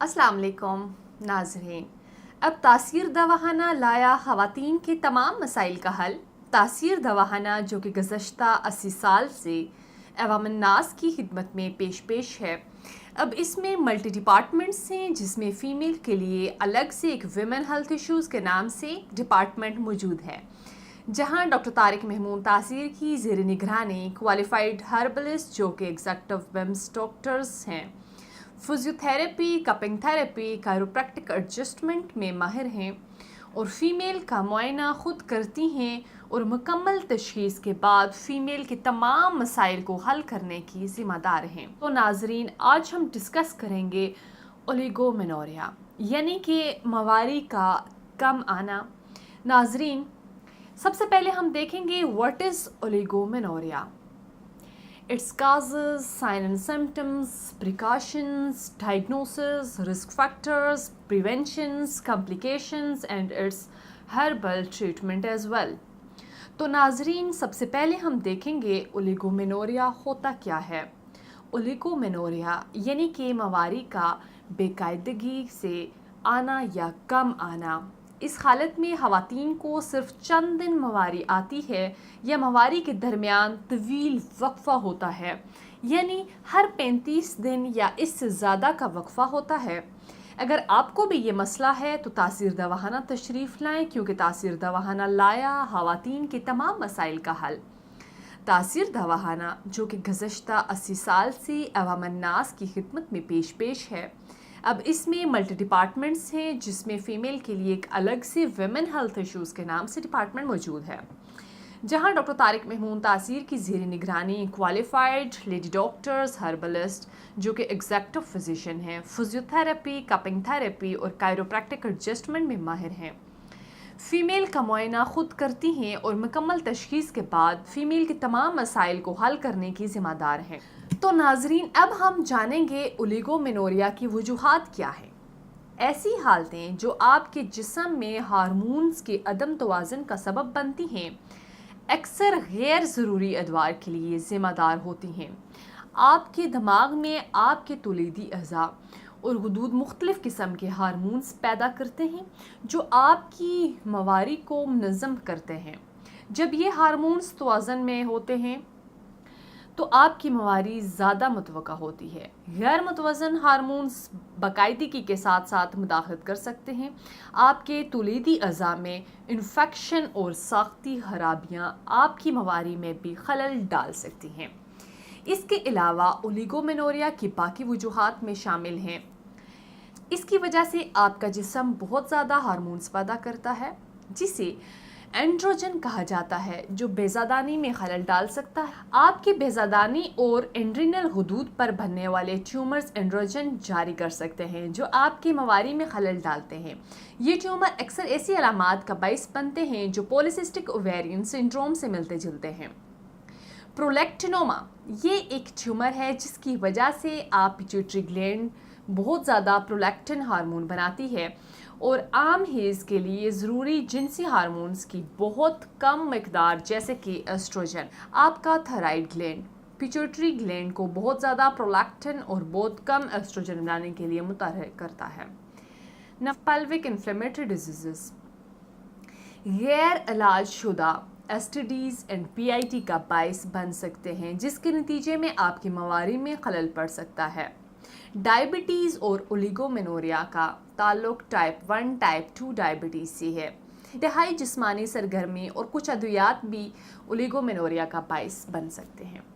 अस्सलाम वालेकुम नाज़रीन। अब तासीर दवाखाना लाया ख़वातीन के तमाम मसाइल का हल। तासीर दवाखाना जो कि गुज़श्ता 80 साल से अवाम-उन-नास की खिदमत में पेश है। अब इसमें मल्टी डिपार्टमेंट्स हैं जिसमें फ़ीमेल के लिए अलग से एक विमेन हेल्थ इश्यूज़ के नाम से डिपार्टमेंट मौजूद है, जहां डॉक्टर तारिक महमूद तासीर की ज़ेर निगरानी क्वालिफाइड हर्बलिस्ट जो कि एग्जेक्टिव विम्स डॉक्टर्स हैं, physiotherapy, cupping therapy, chiropractic adjustment में माहिर हैं और फ़ीमेल का मुआयना ख़ुद करती हैं और मुकम्मल तशख़ीस के बाद फ़ीमेल के तमाम मसाइल को हल करने की ज़िम्मेदार हैं। तो नाज़रीन, आज हम डिस्कस करेंगे ओलिगोमेनोरिया यानी कि मवारी का कम आना। नाज़रीन, सबसे पहले हम देखेंगे what is oligomenorrhoea, its causes, signs and symptoms, precautions, diagnosis, risk factors, preventions, complications and its herbal treatment as well। तो नाजरीन, सबसे पहले हम देखेंगे ओलिगोमेनोरिया होता क्या है। ओलिगोमेनोरिया यानी कि मवारी का बेकायदगी से आना या कम आना। इस हालत में ख़वातीन को सिर्फ चंद दिन मवारी आती है या मवारी के दरमियान तवील वक्फ़ा होता है, यानी हर 35 दिन या इससे ज़्यादा का वक्फ़ा होता है। अगर आपको भी ये मसला है तो तासीर दवाखाना तशरीफ़ लाएं, क्योंकि तासीर दवाखाना लाया ख़वातीन के तमाम मसाइल का हल। तासीर दवाखाना जो कि गुज़श्ता 80 साल से अवाम-उन-नास की खिदमत में पेश है। अब इसमें मल्टी डिपार्टमेंट्स हैं जिसमें फ़ीमेल के लिए एक अलग से विमेन हेल्थ इश्यूज़ के नाम से डिपार्टमेंट मौजूद है, जहां डॉक्टर तारिक महमूद तासीर की ज़ेर निगरानी क्वालिफाइड लेडी डॉक्टर्स, हर्बलिस्ट जो कि एग्जेक्टिव फिजिशियन हैं, फिजियोथेरेपी, कपिंग थेरेपी और कायरोप्रैक्टिक एडजस्टमेंट में माहिर हैं। फ़ीमेल का मुआयना ख़ुद करती हैं और मुकम्मल तशख़ीस के बाद फ़ीमेल के तमाम मसाइल को हल करने की ज़िम्मेदार हैं। तो नाजरीन, अब हम जानेंगे ओलिगोमेनोरिया की वजूहात क्या हैं। ऐसी हालतें जो आपके जिस्म में हार्मोन्स के अदम तवाज़ुन का सबब बनती हैं, अक्सर गैर ज़रूरी अदवार के लिए ज़िम्मेदार होती हैं। आपके दिमाग में आपके तौलीदी अज़ा और गुदूद मुख्तलिफ़ किस्म के हार्मोन्स पैदा करते हैं जो आपकी मवारी को मुनज़्ज़म करते हैं। जब ये हार्मोन्स तवाज़ुन में होते हैं तो आपकी मवारी ज़्यादा मुतवक्का होती है। गैर मुतवज़्ज़न हार्मोन्स बाकायदगी के साथ साथ मुदाखलत कर सकते हैं। आपके तौलीदी अज़ा में इन्फेक्शन और साख्ती खराबियाँ आपकी मवारी में भी खलल डाल सकती हैं। इसके अलावा ओलिगोमेनोरिया की बाकी वजूहात में शामिल हैं, इसकी वजह से आपका जिस्म बहुत ज़्यादा हार्मोन्स पैदा करता है जिसे एंड्रोजन कहा जाता है, जो बेज़ादानी में खलल डाल सकता है। आपकी बेज़ादानी और एंड्रिनल हुदूद पर बनने वाले ट्यूमर्स एंड्रोजन जारी कर सकते हैं जो आपकी मवारी में खलल डालते हैं। ये ट्यूमर अक्सर ऐसी अलामात का बाइस बनते हैं जो पॉलीसिस्टिक ओवेरियन सिंड्रोम से मिलते जुलते हैं। प्रोलैक्टिनोमा ये एक ट्यूमर है जिसकी वजह से आप पिट्यूटरी ग्लैंड बहुत ज़्यादा प्रोलैक्टिन हार्मोन बनाती है और आम हेज़ के लिए ज़रूरी जिनसी हार्मोन्स की बहुत कम मकदार जैसे कि एस्ट्रोजन आपका थायराइड ग्लैंड पिट्यूटरी ग्लैंड को बहुत ज़्यादा प्रोलैक्टिन और बहुत कम एस्ट्रोजन बनाने के लिए मुतहर्रिक करता है। पेल्विक इन्फ्लेमेटरी डिजीज़, गैर इलाज शुदा एसटीडीज़ एंड पीआईटी का बाइस बन सकते हैं, जिसके नतीजे में आपकी मवारी में खलल पड़ सकता है। डायबिटीज़ और ओलिगोमेनोरिया का ताल्लुक टाइप 1 टाइप 2 डायबिटीज़ से है। इंतहाई जिस्मानी सरगर्मी और कुछ अद्वियात भी ओलिगोमेनोरिया का बाइस बन सकते हैं।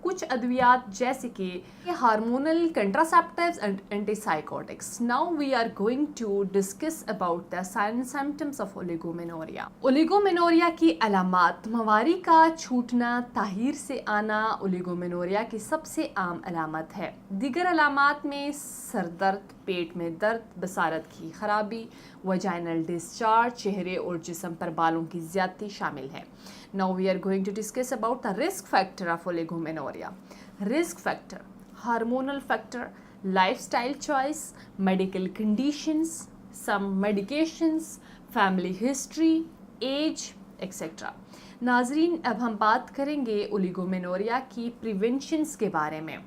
कुछ अद्वियात जैसे कि hormonal contraceptives and antipsychotics. Now we are going to discuss about the sign and symptoms of oligomenorrhoea. Oligomenorrhoea की अलामात: मवारी का छूटना, ताहीर से आना ओलिगोमेनोरिया की सबसे आम अलामत है। दीगर अलामात में सर दर्द, पेट में दर्द, बसारत की खराबी, वजाइनल डिस्चार्ज, चेहरे और जिस्म पर बालों की ज़्यादती शामिल है। Now we are going to discuss about the risk factor of oligomenoria. Risk factor: hormonal factor, lifestyle choice, medical conditions, some medications, family history, age, etc. नाजरीन, अब हम बात करेंगे ओलिगोमेनोरिया की प्रिवेंशंस के बारे में।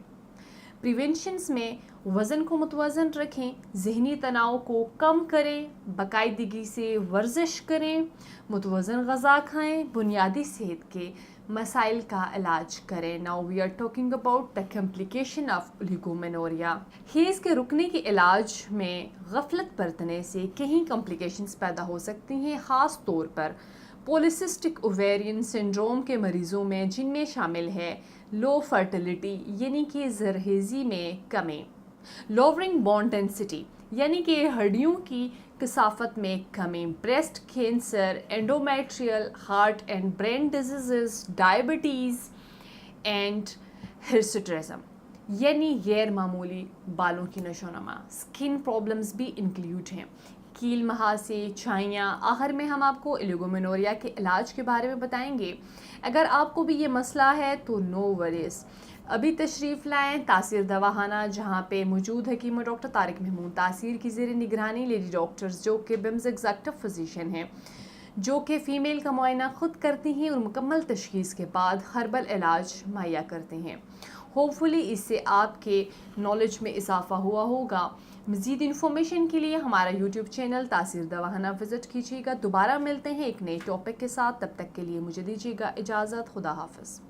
प्रिवेंशंस में वज़न को मुतवज़न रखें, ज़हनी तनाव को कम करें, बाकायदगी से वर्जिश करें, मुतवज़न ग़ज़ा खाएँ, बुनियादी सेहत के मसाइल का इलाज करें। Now we are talking about the complication of oligomenorrhoea. हैज़ के रुकने के इलाज में गफलत बरतने से कई कॉम्प्लिकेशंस पैदा हो सकती हैं, ख़ास तौर पर पॉलीसिस्टिक ओवेरियन सिंड्रोम के मरीज़ों में, जिनमें शामिल है लो फर्टिलिटी यानी कि जरहेज़ी में कमी, लोवरिंग बोन डेंसिटी यानी कि हड्डियों की कसाफत में कमी, breast cancer, endometrial, heart and brain disease, diabetes and hirsutism यानी गैर मामूली बालों की नशोनमा, स्किन प्रॉब्लम्स भी इंक्लूड हैं, कील महासे, छाइयाँ। आखिर में हम आपको ओलिगोमेनोरिया के इलाज के बारे में बताएंगे। अगर आपको भी ये मसला है तो नो वरीज़, अभी तशरीफ़ लाएँ तासीर दवाखाना, जहाँ पे मौजूद हकीम डॉक्टर तारिक महमूद तासीर की ज़ेर निगरानी लेडी डॉक्टर्स जो कि बिम्स एग्जैक्टिव फिजिशियन हैं, जो कि फ़ीमेल का मुआयना ख़ुद करती हैं और मुकम्मल तशख़ीस के बाद हर्बल इलाज मुहैया करते हैं। होपफुली इससे आपके नॉलेज में इजाफ़ा हुआ होगा। मज़ीद इन्फॉर्मेशन के लिए हमारा यूट्यूब चैनल तासीर दवाखाना विज़िट कीजिएगा। दोबारा मिलते हैं एक नए टॉपिक के साथ, तब तक के लिए मुझे दीजिएगा इजाज़त। खुदा हाफ़िज़।